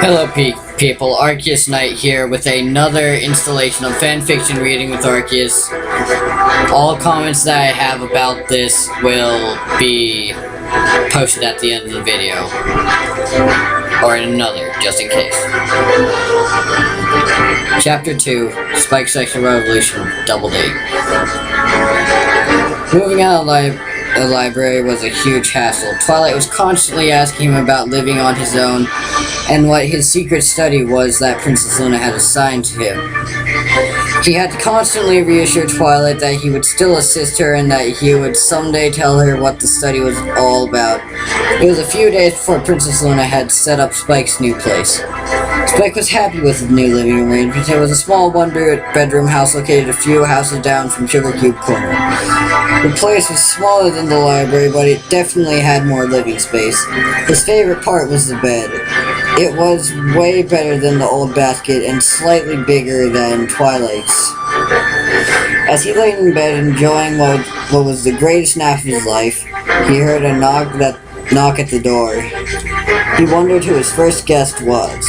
Hello people, Arceus Night here with another installation of fanfiction reading with Arceus. All comments that I have about this will be posted at the end of the video. Or in another, just in case. Chapter 2, Spike's Sexual Revolution, Double Date. Moving out of the library was a huge hassle. Twilight was constantly asking him about living on his own, and what his secret study was that Princess Luna had assigned to him. He had to constantly reassure Twilight that he would still assist her and that he would someday tell her what the study was all about. It was a few days before Princess Luna had set up Spike's new place. Spike was happy with the new living arrangement. It was a small one-bedroom house located a few houses down from Sugar Cube Corner. The place was smaller than the library, but it definitely had more living space. His favorite part was the bed. It was way better than the old basket and slightly bigger than Twilight's. As he lay in bed enjoying what was the greatest nap of his life, he heard a knock at the door. He wondered who his first guest was.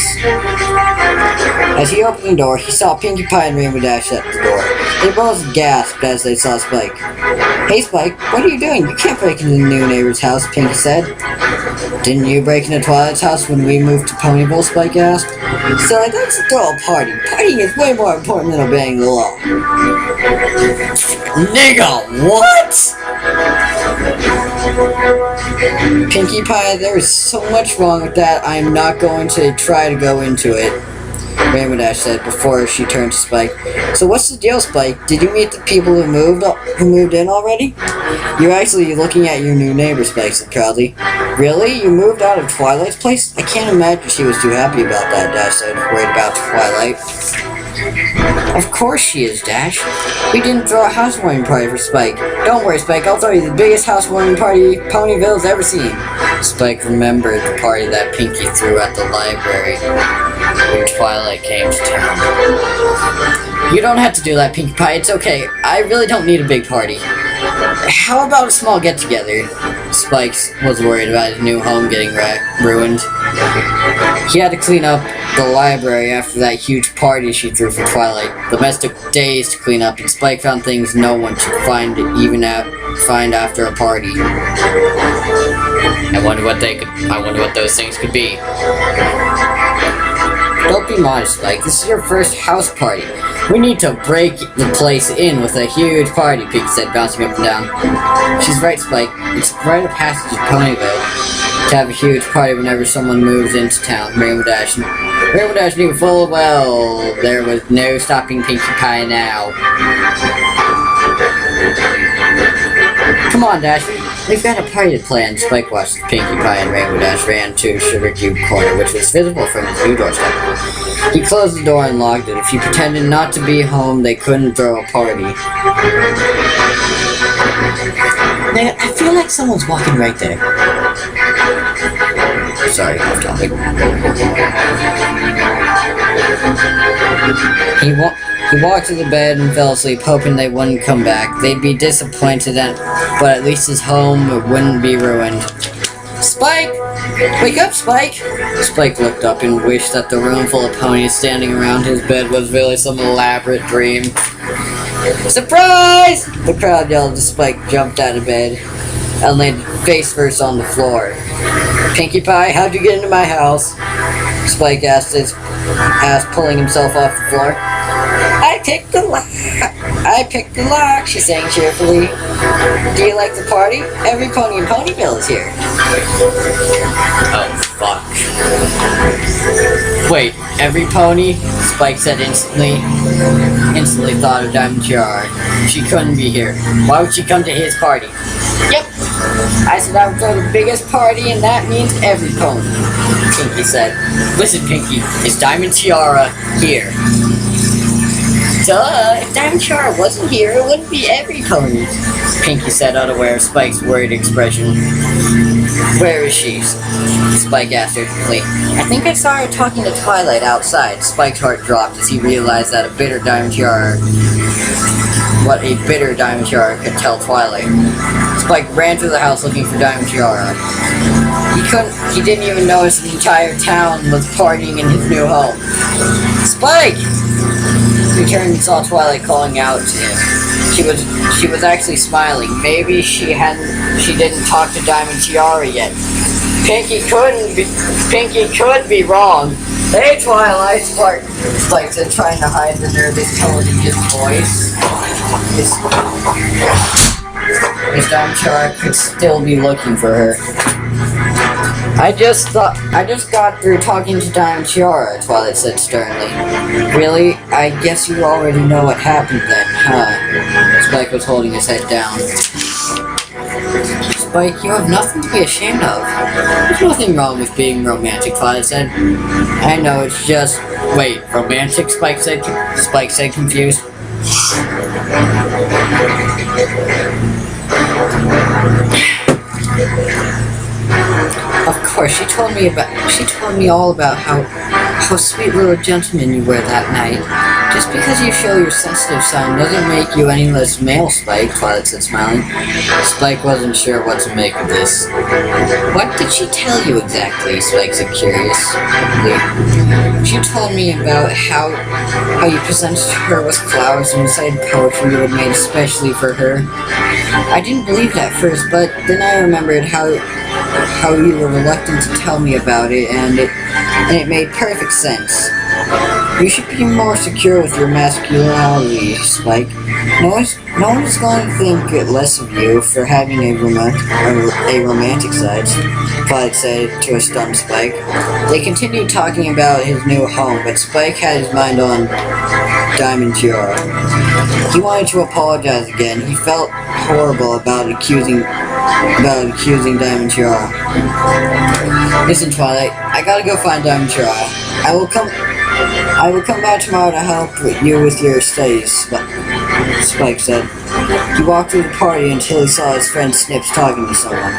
As he opened the door, he saw Pinkie Pie and Rainbow Dash at the door. They both gasped as they saw Spike. "Hey Spike, what are you doing? You can't break into the new neighbor's house," Pinkie said. "Didn't you break into Twilight's house when we moved to Ponyville?" Spike asked. "So I'd like to throw a party. Partying is way more important than obeying the law." Nigga, what? "Pinkie Pie, there is so much wrong with that, I am not going to try to go into it," Rainbow Dash said before she turned to Spike. "So what's the deal, Spike? Did you meet the people who moved in already?" "You're actually looking at your new neighbor," Spike said proudly. "Really? You moved out of Twilight's place?" "I can't imagine she was too happy about that," Dash said, worried about Twilight. "Of course she is, Dash. We didn't throw a housewarming party for Spike. Don't worry, Spike, I'll throw you the biggest housewarming party Ponyville's ever seen." Spike remembered the party that Pinkie threw at the library when Twilight came to town. "You don't have to do that, Pinkie Pie, it's okay. I really don't need a big party. How about a small get-together?" Spike was worried about his new home getting ruined. He had to clean up the library after that huge party she threw for Twilight. The mess took days to clean up, and Spike found things no one should find after a party. I wonder what those things could be. "Don't be modest, Spike. This is your first house party. We need to break the place in with a huge party," Pinkie said, bouncing up and down. "She's right, Spike. It's a rite of passage in Ponyville to have a huge party whenever someone moves into town." Rainbow Dash knew full well there was no stopping Pinkie Pie now. "Come on, Dash. We've got a party to plan." Spike watched as Pinkie Pie and Rainbow Dash ran to Sugar Cube Corner, which was visible from his new doorstep. He closed the door and locked it. If he pretended not to be home, they couldn't throw a party. "Man, I feel like someone's walking right there." Sorry, off topic. He walked to the bed and fell asleep, hoping they wouldn't come back. They'd be disappointed, but at least his home wouldn't be ruined. "Spike! Wake up, Spike!" Spike looked up and wished that the room full of ponies standing around his bed was really some elaborate dream. "Surprise!" the crowd yelled as Spike jumped out of bed and landed face first on the floor. "Pinkie Pie, how'd you get into my house?" Spike asked, pulling himself off the floor. I picked the lock, she sang cheerfully. "Do you like the party? Every pony in Ponyville is here." "Oh, fuck. Wait, every pony?" Spike said instantly thought of Diamond Tiara. She couldn't be here. Why would she come to his party? "Yep. I said I would throw the biggest party, and that means every pony," Pinkie said. "Listen, Pinkie, is Diamond Tiara here?" "Duh, if Diamond Tiara wasn't here, it wouldn't be every pony," Pinkie said, unaware of Spike's worried expression. "Where is she?" Spike asked urgently. "I think I saw her talking to Twilight outside." Spike's heart dropped as he realized that a bitter Diamond Tiara what a bitter Diamond Tiara could tell Twilight. Spike ran through the house looking for Diamond Tiara. He didn't even notice the entire town was partying in his new home. Spike! He turned and saw Twilight calling out to him. She was actually smiling. Maybe she didn't talk to Diamond Tiara yet. Pinky could be wrong. Hey, Twilight, Spike said, trying to hide the nervous tone in his voice. His Diamond Tiara could still be looking for her. I just got through talking to Diamond Tiara, Twilight said sternly. Really? I guess you already know what happened then, huh? Spike was holding his head down. Spike, you have nothing to be ashamed of. There's nothing wrong with being romantic, Twilight said. I know, it's just... Wait, romantic? Spike said confused. Of course, she told me all about how sweet little gentleman you were that night. Just because you show your sensitive side doesn't make you any less male, Spike, Twilight said, smiling. Spike wasn't sure what to make of this. What did she tell you exactly? Spike said curiously. She told me about how you presented her with flowers and recited poetry you had made especially for her. I didn't believe that first, but then I remembered how you were reluctant to tell me about it, and it made perfect sense. You should be more secure with your masculinity, Spike. No one is going to think less of you for having a romantic side, Twilight said to a stunned Spike. They continued talking about his new home, but Spike had his mind on Diamond Tiara. He wanted to apologize again. He felt horrible about accusing Diamond Tiara. Listen, Twilight, I gotta go find Diamond Tiara. I will come back tomorrow to help you with your studies, Spike said. He walked through the party until he saw his friend Snips talking to someone.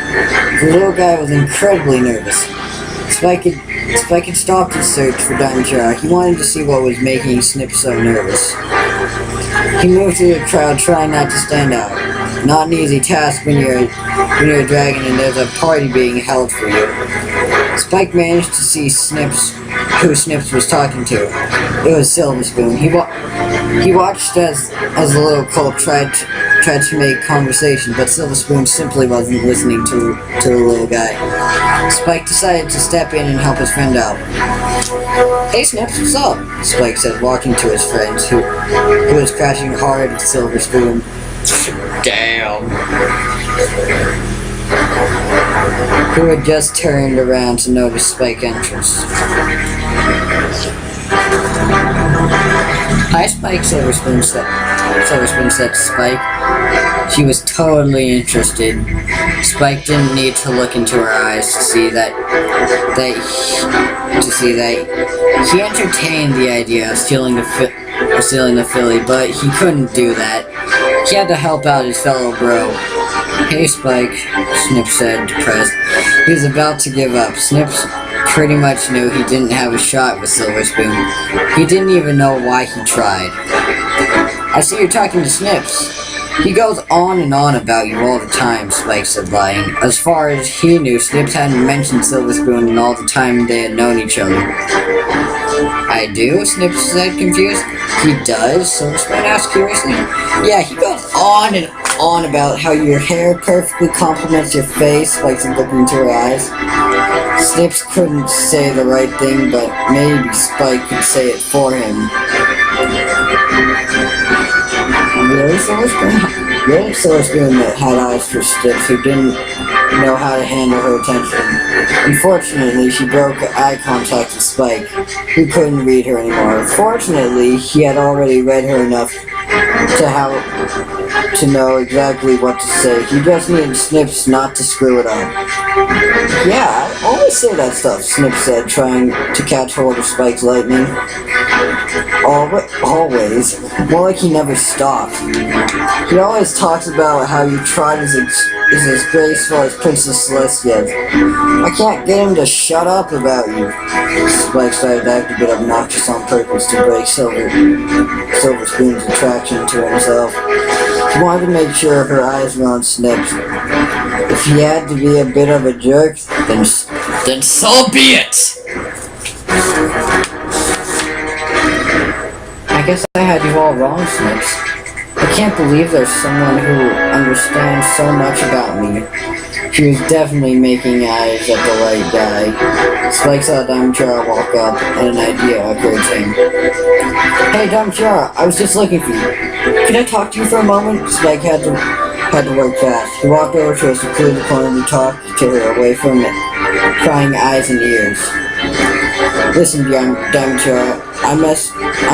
The little guy was incredibly nervous. Spike had stopped his search for Diamond Tiara. He wanted to see what was making Snips so nervous. He moved through the crowd, trying not to stand out. Not an easy task when you're a dragon and there's a party being held for you. Spike managed to see who Snips was talking to. It was Silver Spoon. He watched as the little cult tried to make conversation, but Silver Spoon simply wasn't listening to the little guy. Spike decided to step in and help his friend out. Hey Snips, what's up? Spike said, walking to his friend, who was crashing hard with Silver Spoon. Damn. Who had just turned around to notice Spike's entrance. Hi Spike, Silver Spoon said to Spike. She was totally interested. Spike didn't need to look into her eyes to see that he entertained the idea of stealing the filly, but he couldn't do that. He had to help out his fellow bro. Hey Spike, Snips said, depressed. He was about to give up. Snips pretty much knew he didn't have a shot with Silver Spoon. He didn't even know why he tried. I see you're talking to Snips. He goes on and on about you all the time, Spike said, lying. As far as he knew, Snips hadn't mentioned Silver Spoon in all the time they had known each other. I do? Snips said, confused. He does? Silver Spoon asked curiously. Yeah, he goes on and on about how your hair perfectly complements your face, Spike said, looking into her eyes. Snips couldn't say the right thing, but maybe Spike could say it for him. Really, Silver Spoon? Really? Silver Spoon had eyes for Snips, who didn't know how to handle her attention. Unfortunately, she broke eye contact with Spike, who couldn't read her anymore. Fortunately, he had already read her enough to know exactly what to say. He just needed Snips not to screw it up. Yeah, I always say that stuff, Snips said, trying to catch hold of Spike's lightning. Always. More like he never stopped. He always talks about how you tried his is as graceful as Princess Celestia's. I can't get him to shut up about you. Spike started to act a bit obnoxious on purpose to break Silver Spoon's attraction to himself. He wanted to make sure her eyes were on Snips. If he had to be a bit of a jerk, then so be it! I guess I had you all wrong, Snips. I can't believe there's someone who understands so much about me. She was definitely making eyes at the right guy. Spike saw Diamondchara walk up, and an idea occurred to him. Hey, Diamondchara, I was just looking for you. Can I talk to you for a moment? Spike had to work fast. He walked over to a secluded corner to talk to her away from prying eyes and ears. Listen, Diamondchara, I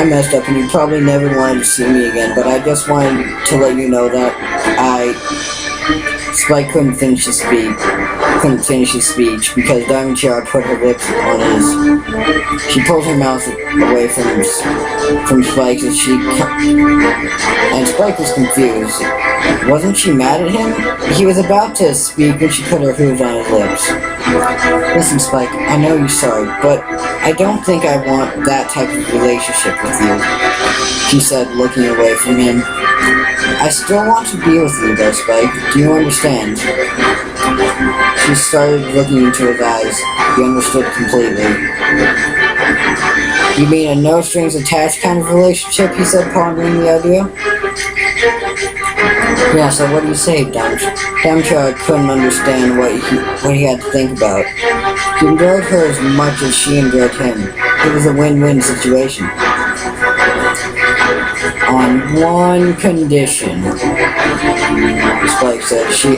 messed up and you probably never wanted to see me again, but I just wanted to let you know that Spike couldn't finish his speech because Diamondchara put her lips on his. She pulled her mouth away from Spike and Spike was confused. Wasn't she mad at him? He was about to speak when she put her hooves on his lips. Listen, Spike, I know you're sorry, but I don't think I want that type of relationship with you, she said, looking away from him. I still want to be with you, though, Spike. Do you understand? She started looking into his eyes. He understood completely. You mean a no-strings-attached kind of relationship, he said, pondering the idea. Yeah, so what do you say, Diamondchara couldn't understand what he had to think about. He enjoyed her as much as she enjoyed him. It was a win-win situation. On one condition, Spike said. She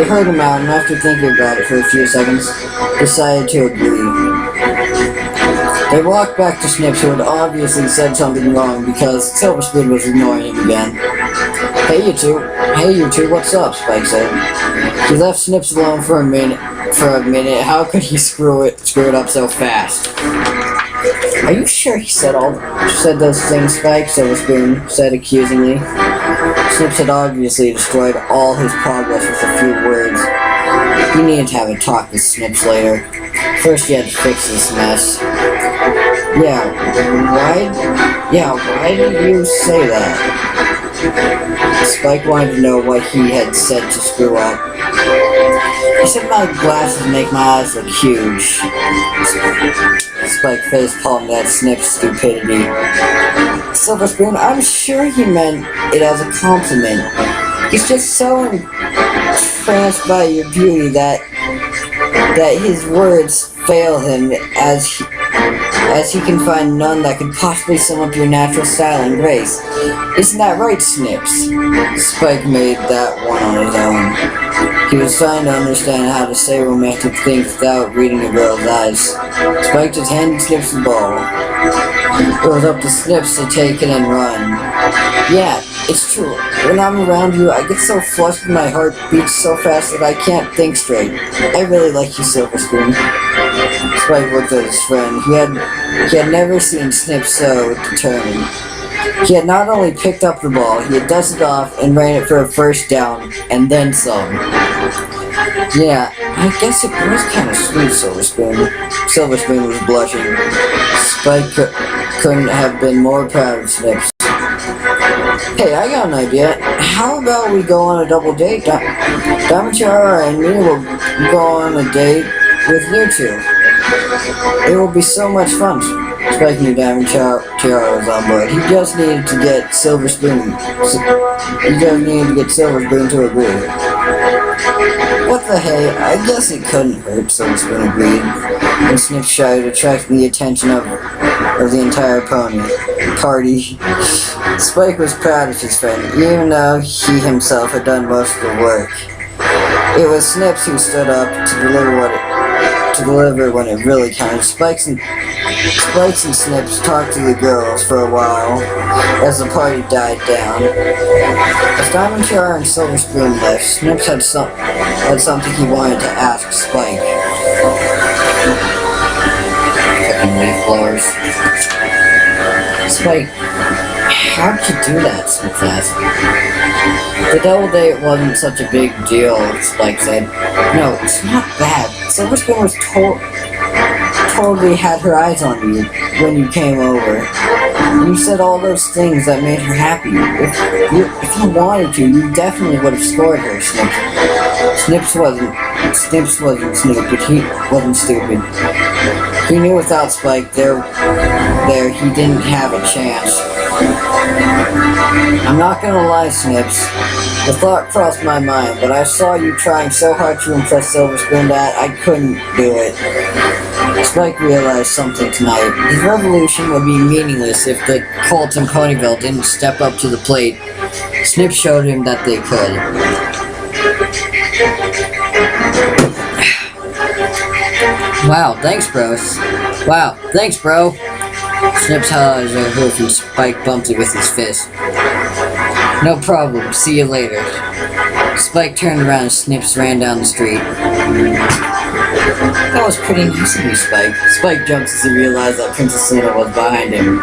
heard him out, and after thinking about it for a few seconds, decided to agree. They walked back to Snips, who had obviously said something wrong because Silver Spoon was ignoring him again. Hey you two, what's up? Spike said. He left Snips alone for a minute. How could he screw it up so fast? Are you sure he said those things, Spike? Silver Spoon said accusingly. Snips had obviously destroyed all his progress with a few words. He needed to have a talk with Snips later. First he had to fix this mess. Why did you say that? Spike wanted to know what he had said to screw up. He said my glasses make my eyes look huge. Spike facepalmed at Snip's stupidity. Silver Spoon, I'm sure he meant it as a compliment. He's just so entranced by your beauty that his words fail him as he can find none that could possibly sum up your natural style and grace. Isn't that right, Snips? Spike made that one on his own. He was trying to understand how to say romantic things without reading a girl's eyes. Spike just handed Snips the ball. It was up to Snips to take it and run. Yeah, it's true. When I'm around you, I get so flushed and my heart beats so fast that I can't think straight. I really like you, Silver Spoon. Spike looked at his friend. He had never seen Snips so determined. He had not only picked up the ball, he had dusted off and ran it for a first down, and then some. Yeah, I guess it was kind of sweet, Silver Spoon. Silver Spoon was blushing. Spike couldn't have been more proud of Snips. Hey, I got an idea. How about we go on a double date? Diamondchara and me will go on a date with you two. It will be so much fun. Spike knew Diamondchara was on board. He just needed to get Silver Spoon. To agree. What the hey? I guess it couldn't hurt, Silver Spoon agreed. And Snips tried to attract the attention of the entire party. Spike was proud of his friend, even though he himself had done most of the work. It was Snips who stood up to deliver when it really counted. Spikes and Snips talked to the girls for a while as the party died down. As Diamondchara and Silver Spoon left, Snips had something he wanted to ask Spike. Fucking leaf blowers. Spike, How'd you do that so fast? The double date wasn't such a big deal, Spike said. No, it's not bad. Silver Spoon was totally had her eyes on you when you came over. You said all those things that made her happy. If you wanted to, you definitely would have scored her, Snips wasn't stupid. He wasn't stupid. He knew without Spike there he didn't have a chance. I'm not gonna lie, Snips. The thought crossed my mind, but I saw you trying so hard to impress Silver Spoon that I couldn't do it. Spike realized something tonight. His revolution would be meaningless if the cult in Ponyville didn't step up to the plate. Snip showed him that they could. Wow, thanks, bros. Wow, thanks, bro. Snips held out his right hoof and Spike bumped it with his fist. No problem, see you later. Spike turned around and Snips ran down the street. That was pretty nice of you, Spike. Spike jumped as he realized that Princess Luna was behind him.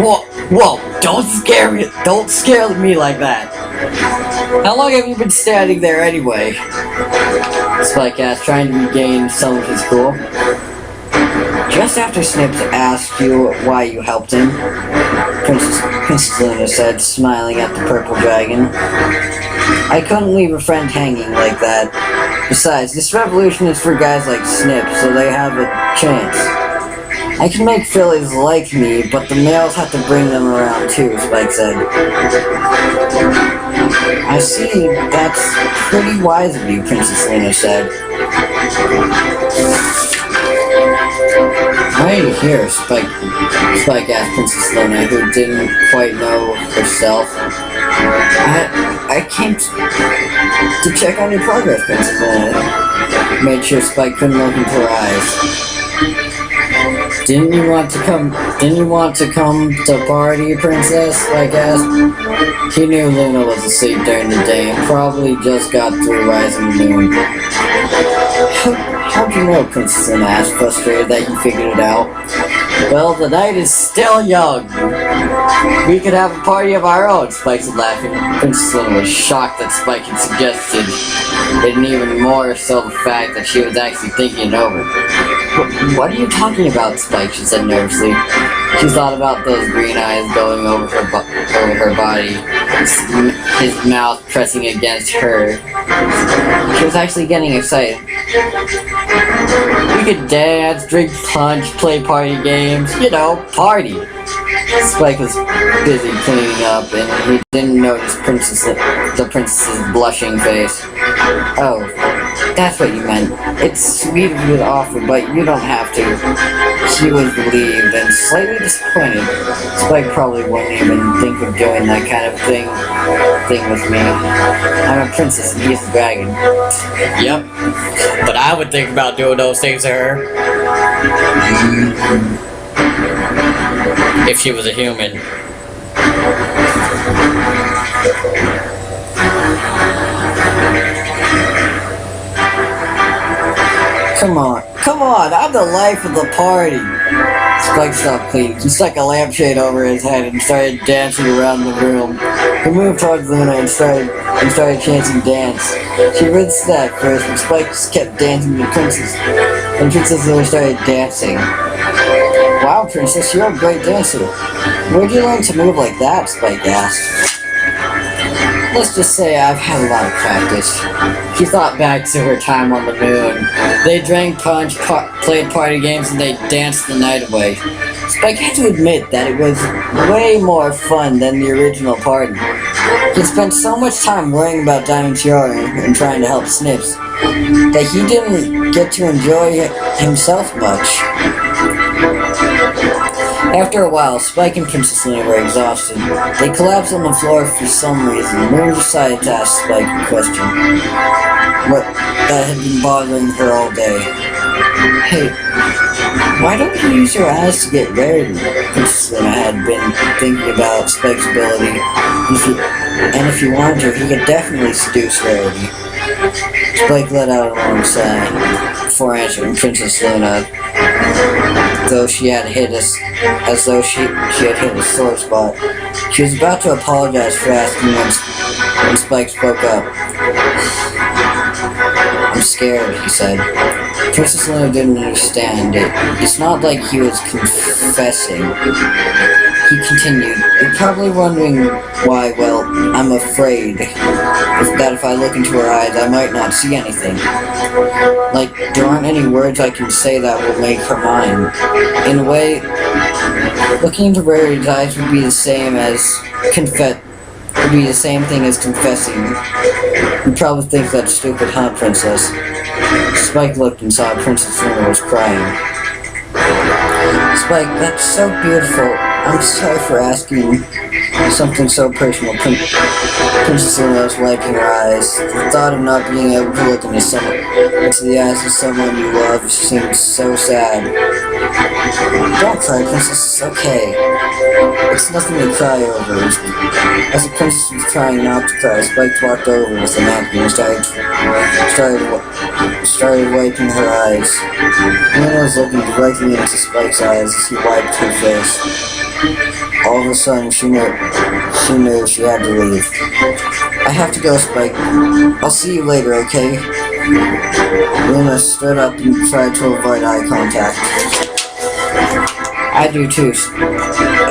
Whoa, don't scare me like that. How long have you been standing there anyway? Spike asked, trying to regain some of his cool. Just after Snips asked you why you helped him, Princess Luna said, smiling at the purple dragon. I couldn't leave a friend hanging like that. Besides, this revolution is for guys like Snip, so they have a chance. I can make fillies like me, but the males have to bring them around too, Spike said. I see, that's pretty wise of you, Princess Luna said. Why are you here, Spike asked Princess Luna, who didn't quite know herself. I came to check on your progress, Princess Luna. Made sure Spike couldn't look into her eyes. Didn't you want to come to party, Princess? Spike asked. He knew Luna was asleep during the day and probably just got through rising the moon. How'd you know, Princess Luna asked, frustrated that you figured it out? Well, the night is still young. We could have a party of our own, Spike said, laughing. Princess Luna was shocked that Spike had suggested it, and even more so the fact that she was actually thinking it over. What are you talking about, Spike? She said nervously. She thought about those green eyes going over her body, his mouth pressing against her. She was actually getting excited. We could dance, drink punch, play party games, party. Spike was busy cleaning up, and he didn't notice the princess's blushing face. Oh, that's what you meant. It's sweet of you to offer, but you don't have to. She was relieved and slightly disappointed. Spike probably wouldn't even think of doing that kind of thing with me. I'm a princess and he's a dragon. Yep, but I would think about doing those things to her. If she was a human. Come on, I'm the life of the party. Spike stopped cleaning. He stuck a lampshade over his head and started dancing around the room. He moved towards Luna and started chanting dance. She rinsed at first, but Spike just kept dancing with Princess. And Princess Luna started dancing. Wow, Princess, you're a great dancer. Where'd you learn to move like that? Spike asked. Let's just say I've had a lot of practice. She thought back to her time on the moon. They drank punch, played party games, and they danced the night away. Spike had to admit that it was way more fun than the original party. He spent so much time worrying about Diamond Tiara and trying to help Snips that he didn't get to enjoy himself much. After a while, Spike and Princess Luna were exhausted. They collapsed on the floor for some reason. Luna decided to ask Spike a question that had been bothering her all day. Hey, why don't you use your eyes to get rarity? Princess Luna had been thinking about Spike's ability. If you wanted to, he could definitely seduce rarity. Spike let out a long sigh. before answering Princess Luna, though she had hit us as though she had hit a sore spot. She was about to apologize for asking when Spike spoke up. "I'm scared," he said. Princess Luna didn't understand it. It's not like he was confessing. He continued, "You're probably wondering why. Well, I'm afraid that if I look into her eyes, I might not see anything. Like, there aren't any words I can say that will make her mine. In a way, looking into Rary's eyes would be the same thing as confessing. You probably think that's stupid, huh, Princess?" Spike looked and saw Princess Luna was crying. "Spike, that's so beautiful. I'm sorry for asking something so personal." Princess Luna was wiping her eyes. The thought of not being able to look into the eyes of someone you love seemed so sad. "Don't cry, Princess. It's okay. It's nothing to cry over." As the princess was trying not to cry, Spike walked over with a napkin and started wiping her eyes. Luna was looking directly into Spike's eyes as he wiped her face. All of a sudden, she knew she had to leave. "I have to go, Spike. I'll see you later, okay?" Luna stood up and tried to avoid eye contact. "I do too."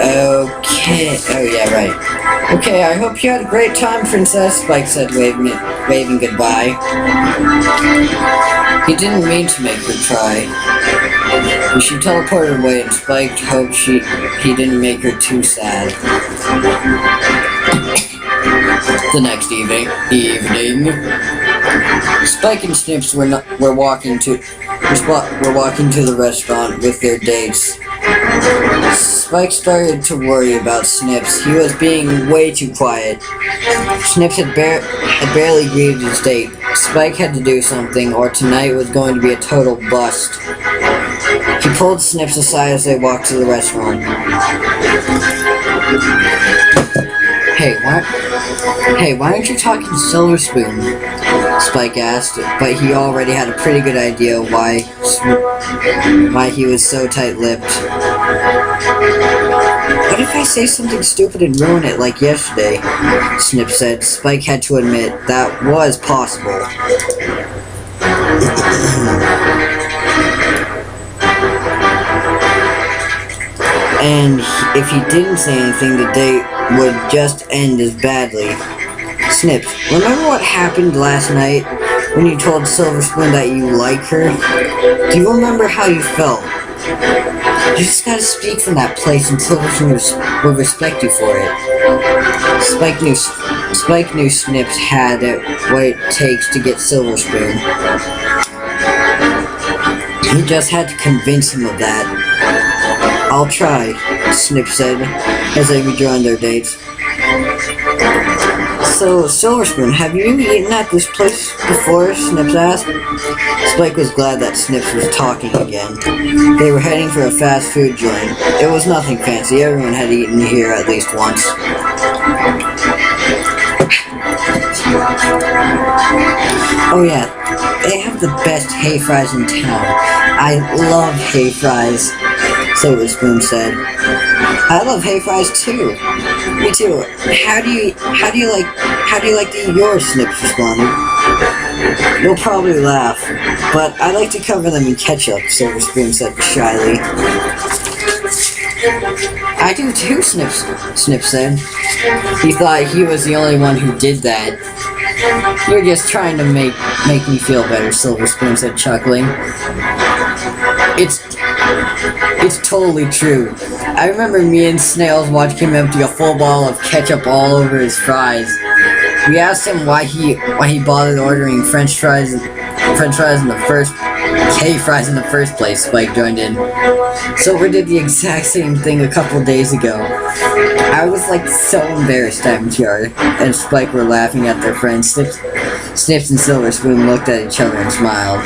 "Okay. Oh yeah, right. Okay, I hope you had a great time, Princess," Spike said, waving goodbye. He didn't mean to make her cry. She teleported away, and Spike hoped he didn't make her too sad. The next evening, Spike and Snips were walking to the restaurant with their dates. Spike started to worry about Snips. He was being way too quiet. Snips had barely greeted his date. Spike had to do something, or tonight was going to be a total bust. He pulled Snips aside as they walked to the restaurant. Hey, why aren't you talking to Silver Spoon?" Spike asked, but he already had a pretty good idea why he was so tight-lipped. "What if I say something stupid and ruin it like yesterday?" Snip said. Spike had to admit that was possible. And if he didn't say anything, the date would just end as badly. "Snips, remember what happened last night when you told Silver Spoon that you like her? Do you remember how you felt? You just gotta speak from that place and Silver Spoon will respect you for it." Spike knew Snips had what it takes to get Silver Spoon. He just had to convince him of that. "I'll try," Snip said, as they rejoined their dates. "So, Silver Spoon, have you eaten at this place before?" Snips asked. Spike was glad that Snips was talking again. They were heading for a fast food joint. It was nothing fancy. Everyone had eaten here at least once. "Oh yeah, they have the best hay fries in town. I love hay fries," Silver Spoon said. "I love hay fries too." "Me too. How do you like to eat yours?" Snips responded. "You'll probably laugh, but I like to cover them in ketchup," Silver Spoon said shyly. "I do too," Snip said. He thought he was the only one who did that. "You're just trying to make me feel better," Silver Spoon said, chuckling. It's totally true. I remember me and Snails watching him empty a full bottle of ketchup all over his fries. We asked him why he bothered ordering French fries in the first place. Spike joined in. Silver did the exact same thing a couple days ago. I was like so embarrassed, MTR, and Spike were laughing at their friends. Snips and Silver Spoon looked at each other and smiled.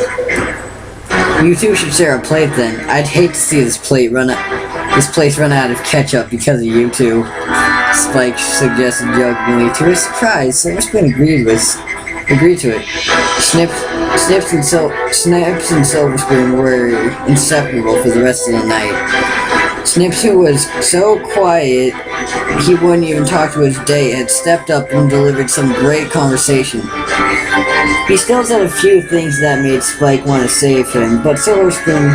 "You two should share a plate then. I'd hate to see this place run out of ketchup because of you two," Spike suggested jokingly. To his surprise, Silver Spoon agreed with agreed to it. Snips and Silver Spoon were inseparable for the rest of the night. Snips, who was so quiet he wouldn't even talk to his date, had stepped up and delivered some great conversation. He still said a few things that made Spike want to save him, but Silver Spoon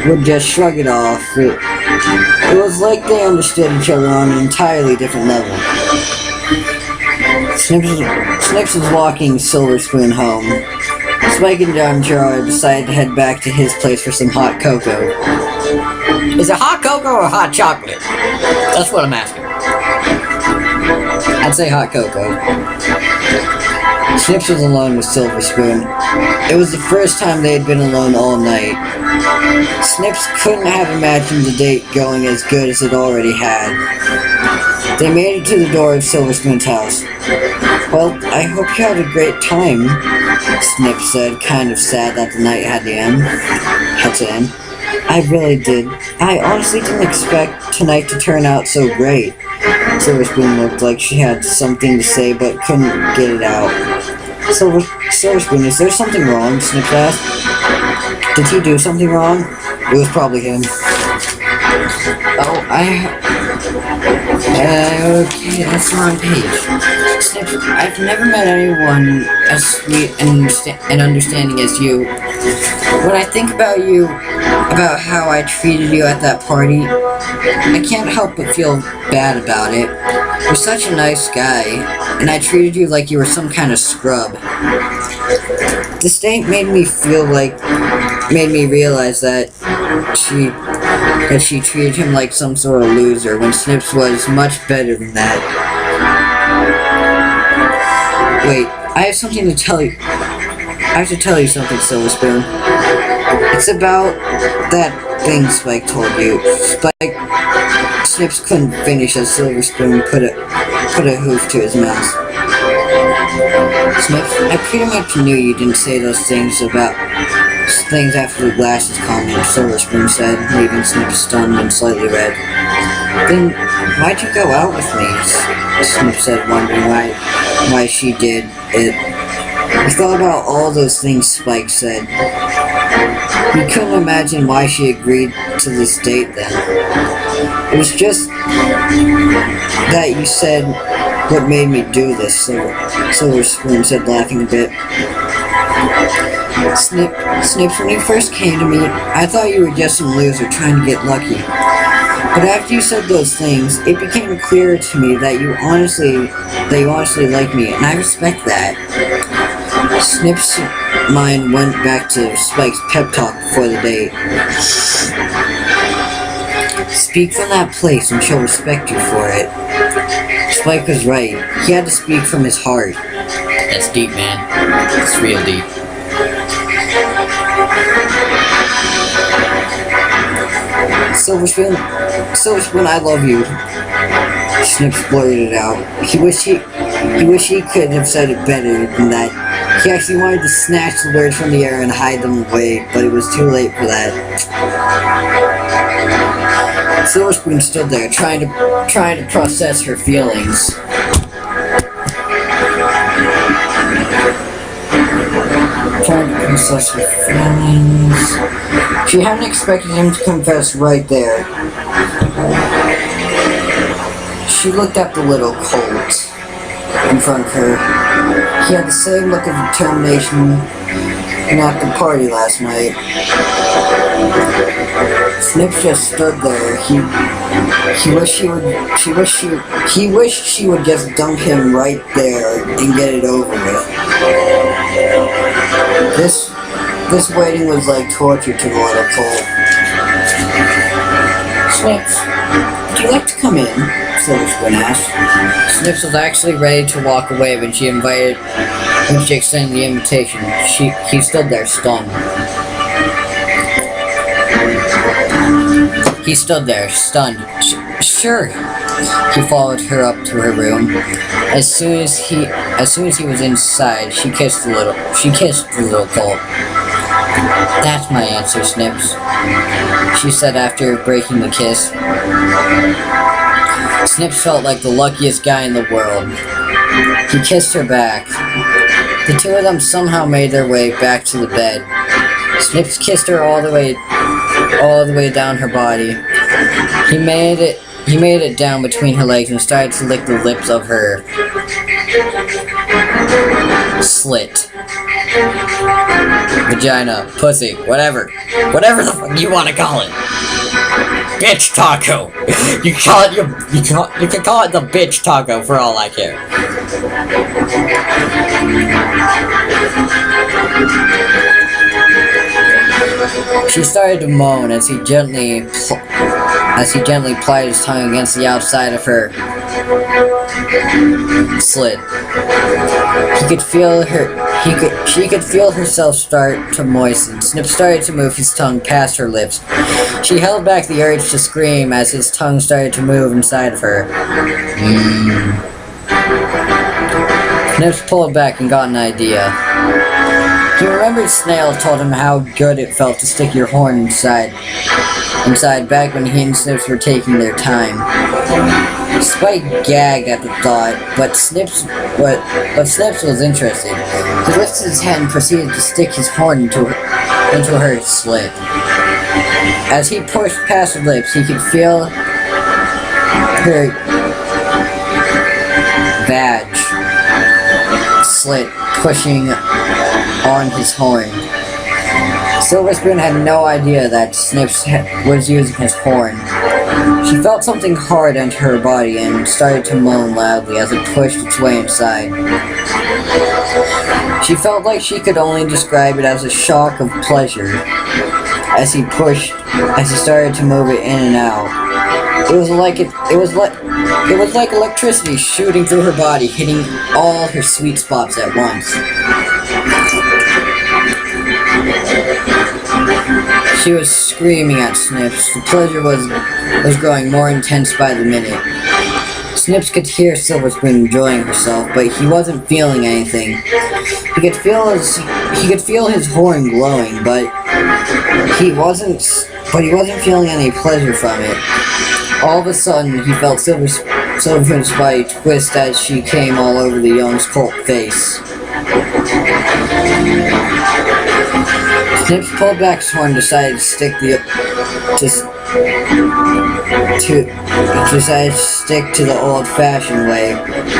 would just shrug it off. It was like they understood each other on an entirely different level. Snips was walking Silver Spoon home. Spike and John Gerard decided to head back to his place for some hot cocoa. Is it hot cocoa or hot chocolate? That's what I'm asking. I'd say hot cocoa. Snips was alone with Silver Spoon. It was the first time they had been alone all night. Snips couldn't have imagined the date going as good as it already had. They made it to the door of Silver Spoon's house. "Well, I hope you had a great time," Snips said, kind of sad that the night had to end. "I really did. I honestly didn't expect tonight to turn out so great." Silver Spoon looked like she had something to say but couldn't get it out. Silver Spoon, is there something wrong?" Snips asked. "Did he do something wrong?" It was probably him. "Oh, okay, that's the wrong page. Snips, I've never met anyone as sweet and understanding as you. When I think about you, about how I treated you at that party, I can't help but feel bad about it. You're such a nice guy, and I treated you like you were some kind of scrub. This date made me realize that she treated him like some sort of loser when Snips was much better than that. Wait, I have something to tell you. I have to tell you something, Silver Spoon. It's about that thing Spike told you." Snips couldn't finish as Silver Spoon put a hoof to his mouth. "Snips, I pretty much knew you didn't say those things after the glasses comment," Silver Spoon said, leaving Snips stunned and slightly red. "Then why'd you go out with me?" Snips said, wondering why she did it. He thought about all those things Spike said. He couldn't imagine why she agreed to this date then. "It was just that you said what made me do this," Silver Spoon said, laughing a bit. Snips, when you first came to me, I thought you were just some loser trying to get lucky. But after you said those things, it became clearer to me that you honestly like me, and I respect that." Snips' mind went back to Spike's pep talk before the date. "Speak from that place and she'll respect you for it." Spike was right. He had to speak from his heart. That's deep, man. It's real deep. Silver Spoon, I love you," Snips blurted it out. He wished he could have said it better than that. He actually wanted to snatch the words from the air and hide them away, but it was too late for that. Silver Spoon stood there, trying to process her feelings. She hadn't expected him to confess right there. She looked at the little colt in front of her. He had the same look of determination at the party last night. Snips just stood there. He wished she would just dump him right there and get it over with. This waiting was like torture to the little colt. "Snips, would you like to come in?" Silver Spoon asked. Snips was actually ready to walk away when she extended the invitation. He stood there stunned. Sure. He followed her up to her room. As soon as he was inside, she kissed the little colt. "That's my answer, Snips," she said after breaking the kiss. Snips felt like the luckiest guy in the world. He kissed her back. The two of them somehow made their way back to the bed. Snips kissed her all the way down her body. He made it down between her legs and started to lick the lips of her slit. Vagina, pussy, whatever the fuck you want to call it. Bitch taco. You can call it the bitch taco for all I care. She started to moan as he gently plied his tongue against the outside of her slit. She could feel herself start to moisten. Snip started to move his tongue past her lips. She held back the urge to scream as his tongue started to move inside of her. Snips pulled back and got an idea. He remembered Snail told him how good it felt to stick your horn inside back when he and Snips were taking their time. Spike gagged at the thought, but Snips was interested. He lifted his hand and proceeded to stick his horn into her slit. As he pushed past her lips, he could feel her vag slit pushing on his horn. Silver Spoon had no idea that Snips was using his horn. She felt something hard enter her body and started to moan loudly as it pushed its way inside. She felt like she could only describe it as a shock of pleasure as he started to move it in and out. It was like electricity shooting through her body, hitting all her sweet spots at once. She was screaming at Snips. The pleasure was growing more intense by the minute. Snips could hear Silver Spoon enjoying herself, but he wasn't feeling anything. He could feel his horn glowing, but he wasn't feeling any pleasure from it. All of a sudden, he felt Silver Spoon's body twist as she came all over the young's cold face. Snips pulled back his horn and decided to stick to the old-fashioned way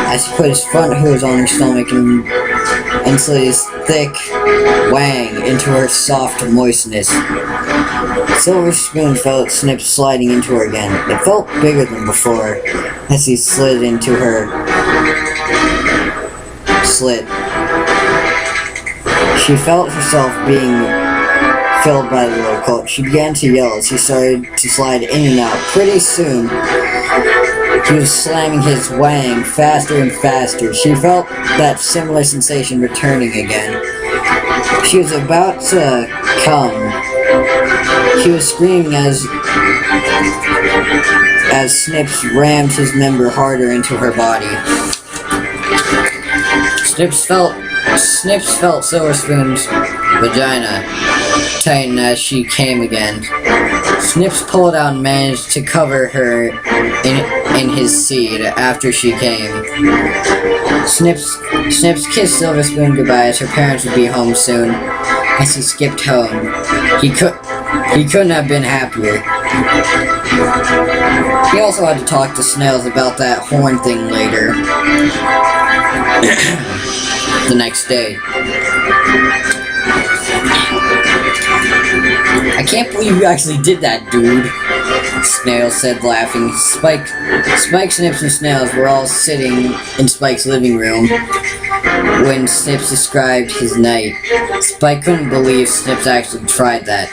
as he put his front hooves on her stomach and slid his thick wang into her soft moistness. Silver Spoon felt Snips sliding into her again. It felt bigger than before as he slid into her slit. She felt herself being filled by the little coat. She began to yell as he started to slide in and out. Pretty soon, he was slamming his wang faster and faster. She felt that similar sensation returning again. She was about to come. He was screaming as Snips rammed his member harder into her body. Snips felt Silver Spoon's vagina tighten as she came again. Snips pulled out and managed to cover her in his seed after she came. Snips kissed Silver Spoon goodbye as her parents would be home soon. As he skipped home, he couldn't have been happier. He also had to talk to Snails about that horn thing later. The next day. I can't believe you actually did that, dude, Snail said, laughing. Spike, Snips, and Snails were all sitting in Spike's living room when Snips described his night. Spike couldn't believe Snips actually tried that.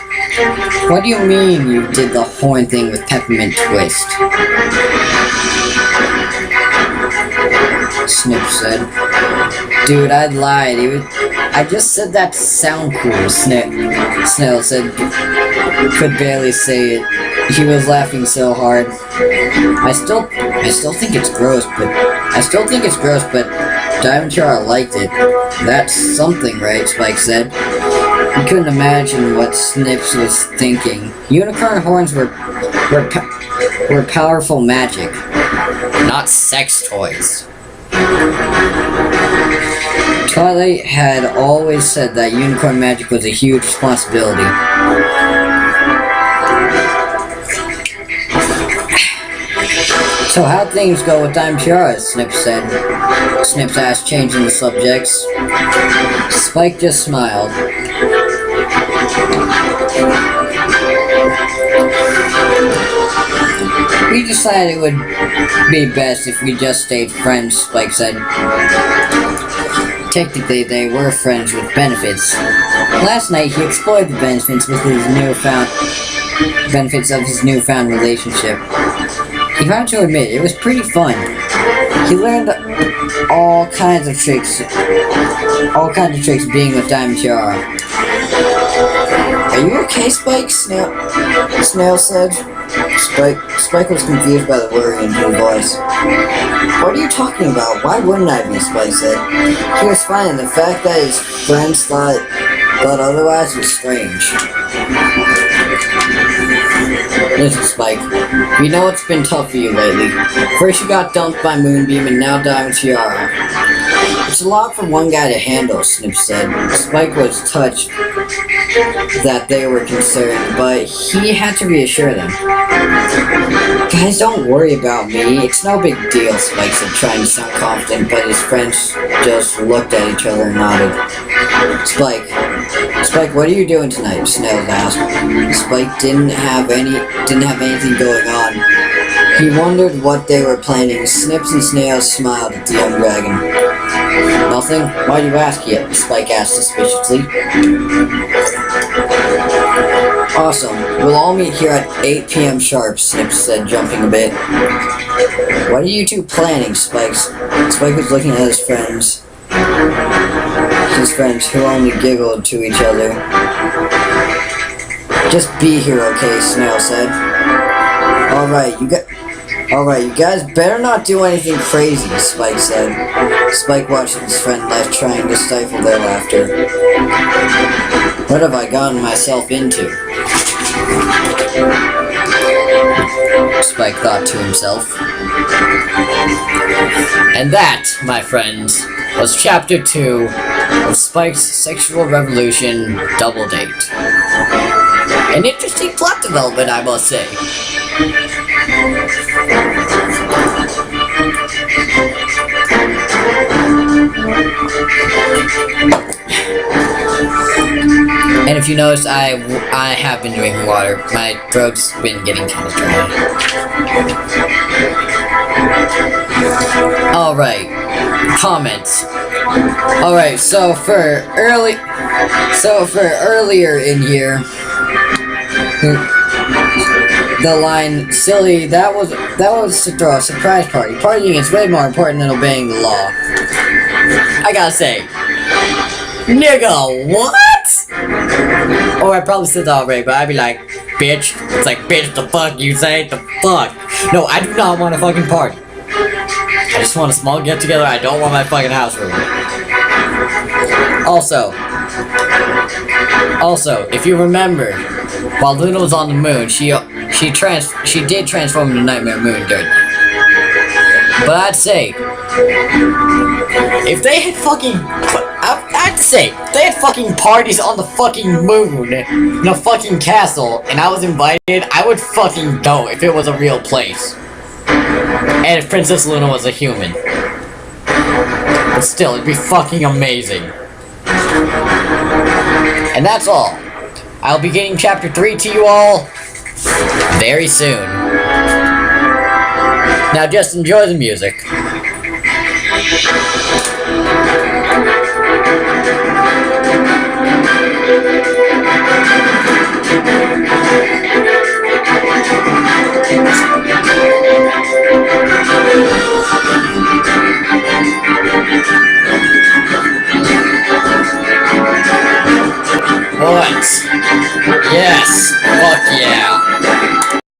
What do you mean you did the horn thing with Peppermint Twist? Snips said. Dude, I lied. I just said that to sound cool, Snail said. Could barely say it. He was laughing so hard. I still think it's gross, but Diamond Tiara liked it. That's something, right? Spike said. He couldn't imagine what Snips was thinking. Unicorn horns were powerful magic, not sex toys. Twilight had always said that unicorn magic was a huge responsibility. So how'd things go with Diamond Tiaras? Snips said. Snips asked, changing the subjects. Spike just smiled. We decided it would be best if we just stayed friends, Spike said. Technically, they were friends with benefits. Last night, he explored the benefits of his newfound relationship. He had to admit, it was pretty fun. He learned all kinds of tricks being with Diamond Tiara. Are you okay, Spike? Snail said. Spike was confused by the worry in her voice. What are you talking about? Why wouldn't I be? Spike said. He was fine, and the fact that his friends thought otherwise was strange. Listen, Spike, we know it's been tough for you lately. First you got dumped by Moonbeam and now Diamond Tiara. It's a lot for one guy to handle, Snip said. Spike was touched that they were concerned, but he had to reassure them. Guys, don't worry about me. It's no big deal, Spike said, trying to sound confident, but his friends just looked at each other and nodded. Spike, what are you doing tonight? Snails asked. Spike didn't have anything going on. He wondered what they were planning. Snips and Snails smiled at the young dragon. Nothing? Why do you ask yet? Spike asked suspiciously. Awesome. We'll all meet here at 8 p.m. sharp, Snips said, jumping a bit. What are you two planning, Spike? Spike was looking at his friends. His friends, who only giggled to each other. Just be here, okay, Snail said. Alright, you guys better not do anything crazy, Spike said. Spike watched his friend left, trying to stifle their laughter. What have I gotten myself into? Spike thought to himself. And that, my friends, was Chapter 2 of Spike's Sexual Revolution Double Date. An interesting plot development, I must say. And if you notice, I have been drinking water. My throat's been getting kind of dry. Alright. Comments. Alright, so for earlier in here, the line, silly, that was to throw a surprise party. Partying is way more important than obeying the law. I gotta say, nigga, what? Or I probably said that already, but I'd be like, bitch. It's like, bitch, the fuck you say? The fuck? No, I do not want a fucking party. I just want a small get together. I don't want my fucking house ruined. Also, if you remember, while Luna was on the moon, she did transform into Nightmare Moon during that. But I'd say, if they had fucking, I'd say, if they had fucking parties on the fucking moon, in a fucking castle, and I was invited, I would fucking go if it was a real place. And if Princess Luna was a human. But still, it'd be fucking amazing. And that's all. I'll be getting Chapter 3 to you all very soon. Now just enjoy the music.